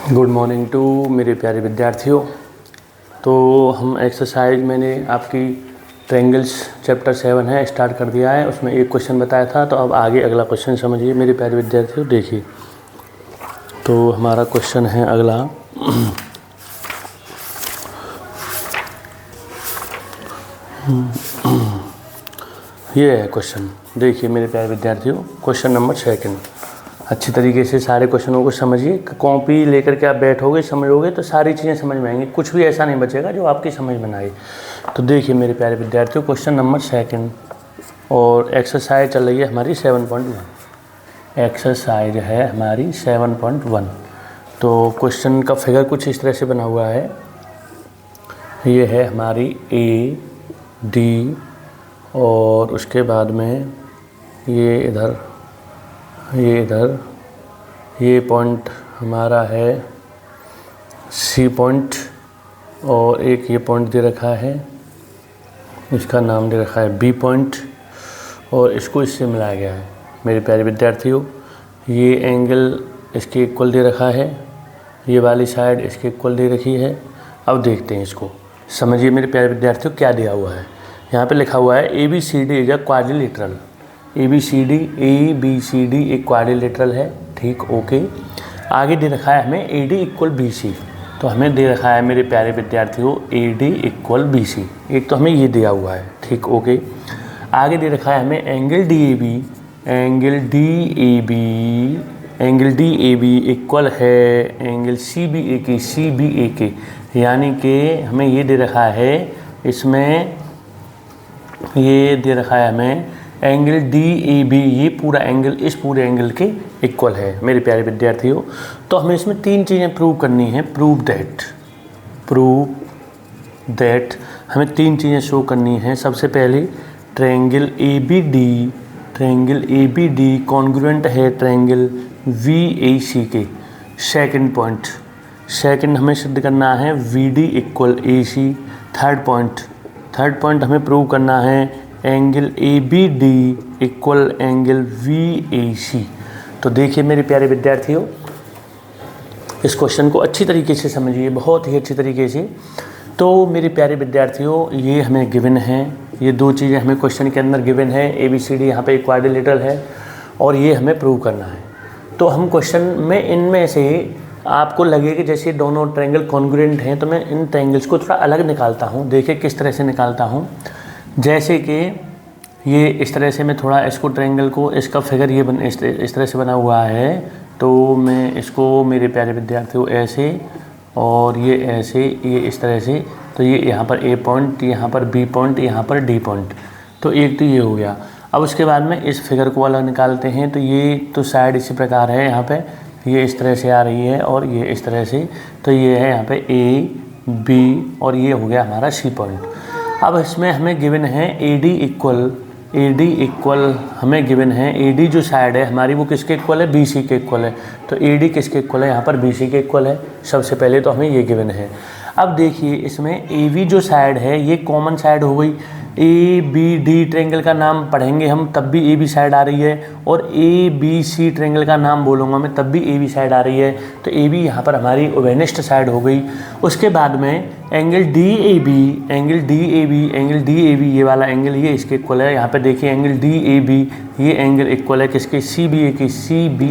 Good morning to मेरे प्यारे विद्यार्थियों। तो हम एक्सरसाइज मैंने आपकी ट्रायंगल्स चैप्टर 7 है स्टार्ट कर दिया है। उसमें एक क्वेश्चन बताया था, तो अब आगे अगला क्वेश्चन समझिए मेरे प्यारे विद्यार्थियों। देखिए, तो हमारा क्वेश्चन है अगला ये है क्वेश्चन। देखिए मेरे प्यारे विद्यार्थियों, क्वेश्चन नंबर 2। अच्छी तरीके से सारे क्वेश्चनों को समझिए। कॉपी लेकर के आप बैठोगे, समझोगे तो सारी चीज़ें समझ में आएंगी, कुछ भी ऐसा नहीं बचेगा जो आपकी समझ में ना आए। तो देखिए मेरे प्यारे विद्यार्थियों, क्वेश्चन नंबर 2 और एक्सरसाइज चल रही है हमारी 7.1। एक्सरसाइज है हमारी 7.1। तो क्वेश्चन का फिगर कुछ इस तरह से बना हुआ है। ये है हमारी ए डी और उसके बाद में ये इधर, ये पॉइंट हमारा है सी पॉइंट, और एक ये पॉइंट दे रखा है, इसका नाम दे रखा है बी पॉइंट, और इसको इससे मिलाया गया है। मेरे प्यारे विद्यार्थियों, ये एंगल इसके इक्वल दे रखा है, ये वाली साइड इसके इक्वल दे रखी है। अब देखते हैं इसको, समझिए मेरे प्यारे विद्यार्थियों क्या दिया हुआ है। यहाँ पे लिखा हुआ है A B C D is a quadrilateral. A B C D एक क्वाड्रिलेटरल है, ठीक, ओके। आगे दे रखा है हमें A D equal B C. तो हमें दे रखा है मेरे प्यारे विद्यार्थियों A D equal B C, एक तो हमें ये दिया हुआ है, ठीक, ओके। आगे दे रखा है हमें angle D A B equal है एंगल सी बी ए के, यानी कि हमें ये दे रखा है, इसमें ये दे रखा है हमें एंगल डी ए बी, ये पूरा एंगल इस पूरे एंगल के इक्वल है मेरे प्यारे विद्यार्थियों। तो हमें इसमें 3 चीज़ें प्रूव करनी है। प्रूव दैट हमें 3 चीज़ें शो करनी है। सबसे पहले triangle A B D congruent है ट्रायंगल वी ए सी के। सेकंड हमें सिद्ध करना है B D equal A C. Third point हमें प्रूव करना है angle A B D equal angle B A C. तो देखिए मेरे प्यारे विद्यार्थियों, इस क्वेश्चन को अच्छी तरीके से समझिए, बहुत ही अच्छी तरीके से। तो मेरे प्यारे विद्यार्थियों, ये हमें गिवन है, ये 2 चीज़ें हमें क्वेश्चन के अंदर गिवन है। ए बी सी डी यहाँ पे एक क्वाड्रिलेटरल है और ये हमें प्रूव करना है। तो हम क्वेश्चन में इनमें से आपको लगे कि जैसे दोनों ट्रायंगल कॉन्ग्रुएंट हैं, तो मैं इन ट्रायंगल्स को थोड़ा अलग निकालता हूँ। देखिए किस तरह से निकालता हूँ। जैसे कि ये इस तरह से मैं थोड़ा इसको ट्रायंगल को, इसका फिगर ये इस तरह से बना हुआ है, तो मैं इसको मेरे प्यारे विद्यार्थियों ऐसे और ये ऐसे, ये इस तरह से, तो ये यहाँ पर ए पॉइंट, यहाँ पर बी पॉइंट, यहाँ पर डी पॉइंट, तो एक तो ये हो गया। अब उसके बाद में इस फिगर को अलग निकालते हैं। तो ये तो साइड इसी प्रकार है, यहाँ पे ये इस तरह से आ रही है और ये इस तरह से, तो ये है यहाँ पे ए बी और ये हो गया हमारा सी पॉइंट। अब इसमें हमें गिवन है ए डी इक्वल हमें गिवन है, ए डी जो साइड है हमारी वो किसके इक्वल है, बी सी के इक्वल है। तो ए डी किसके इक्वल है, यहाँ पर बी सी के इक्वल है। सबसे पहले तो हमें ये गिवन है। अब देखिए इसमें ए बी जो साइड है ये कॉमन साइड हो गई। ए बी डी ट्रायंगल का नाम पढ़ेंगे हम तब भी ए बी साइड आ रही है, और ए बी सी ट्रायंगल का नाम बोलूँगा मैं तब भी ए बी साइड आ रही है। तो ए बी यहाँ पर हमारी ओवेनिस्ट साइड हो गई। उसके बाद में एंगल डी ए बी ये वाला एंगल ये इसके इक्वल है। यहाँ पे देखिए एंगल डी ए बी ये एंगल इक्वल है किसके, सी बी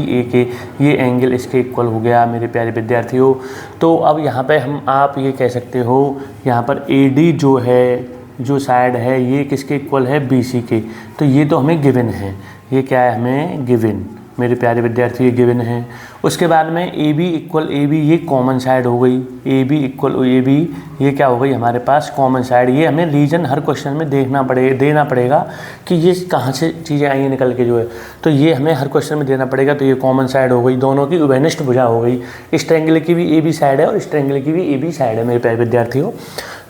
ए के, ये एंगल इसके इक्वल हो गया मेरे प्यारे विद्यार्थियों। तो अब यहाँ पे आप ये कह सकते हो, यहाँ पर ए डी जो है, जो साइड है ये किसके इक्वल है, बी सी के। तो ये तो हमें गिवन है, ये क्या है हमें गिवन, मेरे प्यारे विद्यार्थी ये गिवन है। उसके बाद में A B equal A B ये कॉमन साइड हो गई। A B equal A B ये क्या हो गई हमारे पास, कॉमन साइड। ये हमें रीजन हर क्वेश्चन में देना पड़ेगा कि ये कहाँ से चीज़ें आई हैं निकल के जो है, तो ये हमें हर क्वेश्चन में देना पड़ेगा। तो ये कॉमन साइड हो गई, दोनों की ओवेनिस्ट भुजा हो गई। इस ट्रायंगल की भी ए बी साइड है और इस ट्रायंगल की भी ए बी साइड है मेरे प्यारे विद्यार्थियों।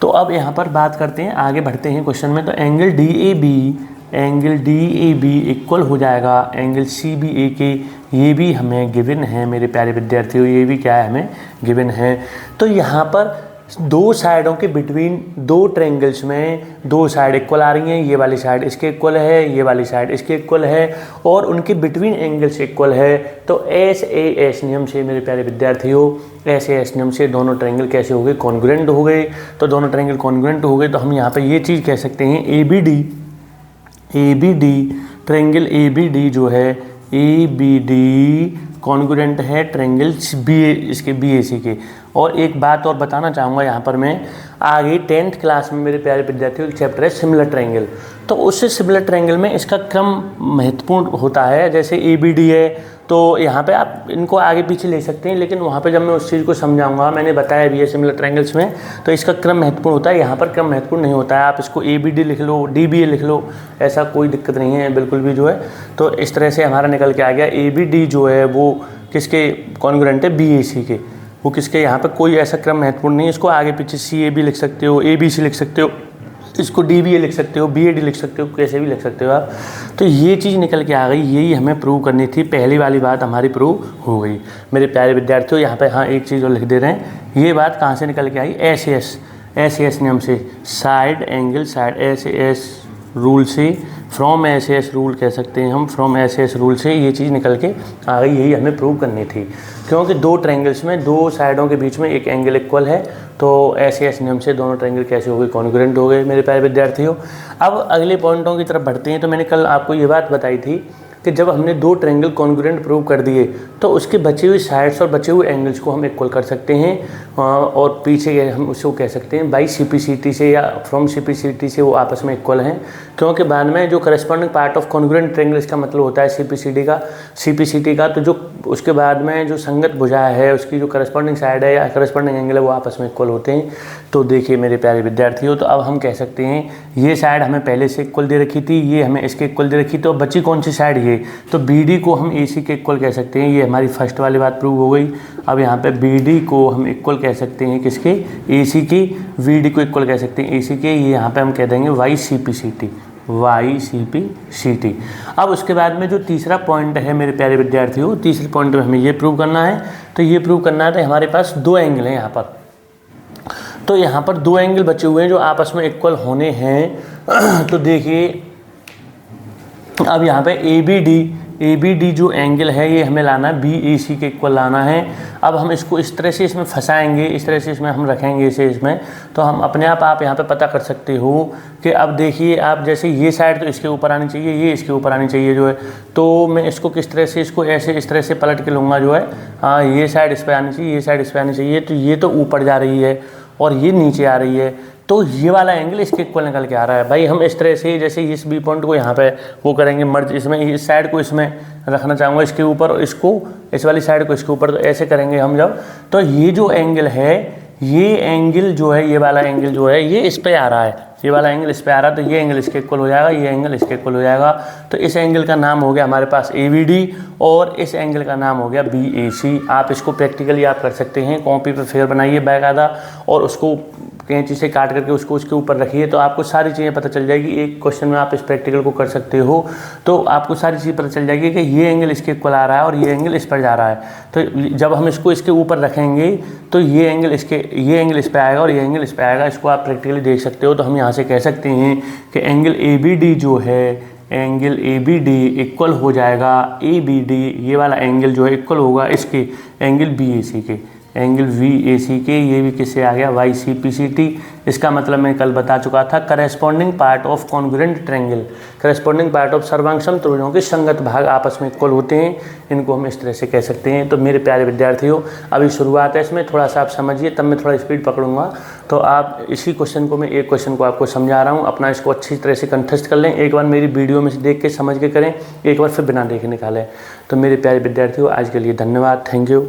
तो अब यहाँ पर बात करते हैं, आगे बढ़ते हैं क्वेश्चन में। तो angle D A B equal हो जाएगा एंगल सी बी ए के, ये भी हमें गिवन है मेरे प्यारे विद्यार्थियों, ये भी क्या है हमें गिवन है। तो यहाँ पर दो साइडों के बिटवीन दो ट्रायंगल्स में दो साइड इक्वल आ रही हैं, ये वाली साइड इसके इक्वल है, ये वाली साइड इसके इक्वल है और उनके बिटवीन एंगल्स इक्वल है, तो SAS नियम से मेरे प्यारे विद्यार्थियों, SAS नियम से दोनों ट्रायंगल कैसे हो गए, कॉन्ग्रुएंट हो गए। तो दोनों ट्रायंगल कॉन्ग्रुएंट हो गए तो हम यहाँ पे ये चीज़ कह सकते हैं ABD ट्रायंगल ABD जो है ABD कॉन्ग्रुएंट है ट्रायंगल इसके BAC के। और एक बात और बताना चाहूँगा यहाँ पर मैं, आगे 10th क्लास में मेरे प्यारे विद्यार्थियों एक चैप्टर है सिमिलर ट्रायंगल, तो उससे सिमिलर ट्रायंगल में इसका क्रम महत्वपूर्ण होता है। जैसे ABD है तो यहाँ पे आप इनको आगे पीछे ले सकते हैं, लेकिन वहाँ पे जब मैं उस चीज़ को समझाऊंगा, मैंने बताया भी है सिमिलर ट्रायंगल्स में, तो इसका क्रम महत्वपूर्ण होता है। यहाँ पर क्रम महत्वपूर्ण नहीं होता है, आप इसको ABD लिख लो, DBA लिख लो, ऐसा कोई दिक्कत नहीं है बिल्कुल भी जो है। तो इस तरह से हमारा निकल के आ गया ABD जो है वो किसके कॉन्ग्रुएंट है, BAC के। वो किसके, यहाँ पे कोई ऐसा क्रम महत्वपूर्ण नहीं है। इसको आगे पीछे CAB लिख सकते हो, ABC लिख सकते हो, इसको DBA लिख सकते हो, BAD लिख सकते हो, कैसे भी लिख सकते हो आप। तो ये चीज़ निकल के आ गई, यही हमें प्रूव करनी थी। पहली वाली बात हमारी प्रूव हो गई मेरे प्यारे विद्यार्थियों। यहाँ पे हाँ एक चीज़ और लिख दे रहे हैं, ये बात कहाँ से निकल के आई, SAS नियम से, side angle side SAS rule से, फ्रॉम SAS रूल कह सकते हैं हम, फ्रॉम SAS रूल से ये चीज़ निकल के आ गई, यही हमें प्रूव करनी थी। क्योंकि दो ट्रायंगल्स में दो साइडों के बीच में एक एंगल इक्वल है, तो SAS नियम से दोनों ट्रायंगल कैसे हो गए, कॉन्ग्रुएंट हो गए मेरे प्यारे विद्यार्थियों। अब अगले पॉइंटों की तरफ बढ़ते हैं। तो मैंने कल आपको ये बात बताई थी कि जब हमने दो ट्रायंगल कॉन्ग्रुएंट प्रूव कर दिए तो उसके बचे हुए साइड्स और बचे हुए एंगल्स को हम इक्वल कर सकते हैं, और पीछे हम उसको कह सकते हैं बाई CPCT से या फ्रॉम CPCT से वो आपस में इक्वल हैं। क्योंकि बाद में जो corresponding part of congruent triangle, इसका मतलब होता है CPCT का, तो जो उसके बाद में जो संगत भुजा है उसकी जो करस्पॉन्डिंग साइड है या करस्पॉन्डिंग एंगल है वो आपस में इक्वल होते हैं। तो देखिए मेरे प्यारे विद्यार्थियों, तो अब हम कह सकते हैं ये साइड हमें पहले से इक्वल दे रखी थी, ये हमें इसके इक्वल दे रखी, तो बची कौन सी साइड, ये, तो BD को हम AC के इक्वल कह सकते हैं। ये हमारी फर्स्ट वाली बात प्रूव हो गई। अब यहाँ पे BD को हम इक्वल कह सकते हैं किसके, AC के, VD को इक्वल कह सकते हैं AC के, ये यहाँ पे हम कह देंगे YCPCT। अब उसके बाद में जो तीसरा पॉइंट है मेरे प्यारे विद्यार्थियों, तीसरे पॉइंट में हमें ये प्रूव करना है। तो ये प्रूव करना है तो हमारे पास दो एंगल हैं यहाँ पर, तो यहाँ पर दो एंगल बचे हुए हैं जो आपस में इक्वल होने हैं। तो देखिए अब यहाँ पे ABD जो एंगल है ये हमें लाना है BAC के इक्वल लाना है। अब हम इसको इस तरह से इसमें फंसाएंगे, इस तरह से इसमें हम रखेंगे इसे इसमें, तो हम अपने आप यहाँ पे पता कर सकते हो कि अब देखिए आप, जैसे ये साइड तो इसके ऊपर आनी चाहिए, ये इसके ऊपर आनी चाहिए जो है, तो मैं इसको किस तरह से, इसको ऐसे इस तरह से पलट के लूँगा जो है, हाँ ये साइड इस पर आनी चाहिए, ये साइड इस पर आनी चाहिए, तो ये तो ऊपर जा रही है और ये नीचे आ रही है, तो ये वाला एंगल इसके इक्वल निकल के आ रहा है। भाई हम इस तरह से, जैसे इस B पॉइंट को यहाँ पे वो करेंगे मर्ज, इसमें इस साइड को इसमें रखना चाहूँगा इसके ऊपर, और इसको इस वाली साइड को इसके ऊपर, तो ऐसे करेंगे हम जब, तो ये जो एंगल है, ये एंगल जो है, ये वाला एंगल जो है ये इस पे आ रहा है, ये वाला एंगल इस पे आ रहा है, तो ये एंगल इसके इक्वल हो जाएगा, ये एंगल इसके इक्वल हो जाएगा। तो इस एंगल का नाम हो गया हमारे पास ABD और इस एंगल का नाम हो गया BAC। आप इसको प्रैक्टिकली आप कर सकते हैं, कॉपी पे फिगर बनाइए बाकायदा और उसको कैंची से काट करके उसको उसके ऊपर रखिए, तो आपको सारी चीज़ें पता चल जाएगी। एक क्वेश्चन में आप इस प्रैक्टिकल को कर सकते हो, तो आपको सारी चीज़ पता चल जाएगी कि ये एंगल इसके इक्वल आ रहा है और ये एंगल इस पर जा रहा है। तो जब हम इसको इसके ऊपर रखेंगे तो ये एंगल इस पर आएगा और ये एंगल इस पर आएगा, इसको आप प्रैक्टिकली देख सकते हो। तो हम यहाँ से कह सकते हैं कि एंगल ABD जो है, एंगल ABD इक्वल हो जाएगा ABD, ये वाला एंगल जो है इक्वल होगा इसके एंगल BAC के, एंगल VAC के, ये भी किससे आ गया YCPCT। इसका मतलब मैं कल बता चुका था, corresponding part of congruent triangle, corresponding part of सर्वांगसम त्रिभुजों के संगत भाग आपस में इक्वल होते हैं, इनको हम इस तरह से कह सकते हैं। तो मेरे प्यारे विद्यार्थियों, अभी शुरुआत है, इसमें थोड़ा सा आप समझिए, तब मैं थोड़ा स्पीड पकड़ूंगा। तो आप इसी क्वेश्चन को, मैं एक क्वेश्चन को आपको समझा रहा हूँ, अपना इसको अच्छी तरह से कंठस्थ कर लें, एक बार मेरी वीडियो में से देख के समझ के करें, एक बार फिर बिना देखे निकालें। तो मेरे प्यारे विद्यार्थियों, आज के लिए धन्यवाद, थैंक यू।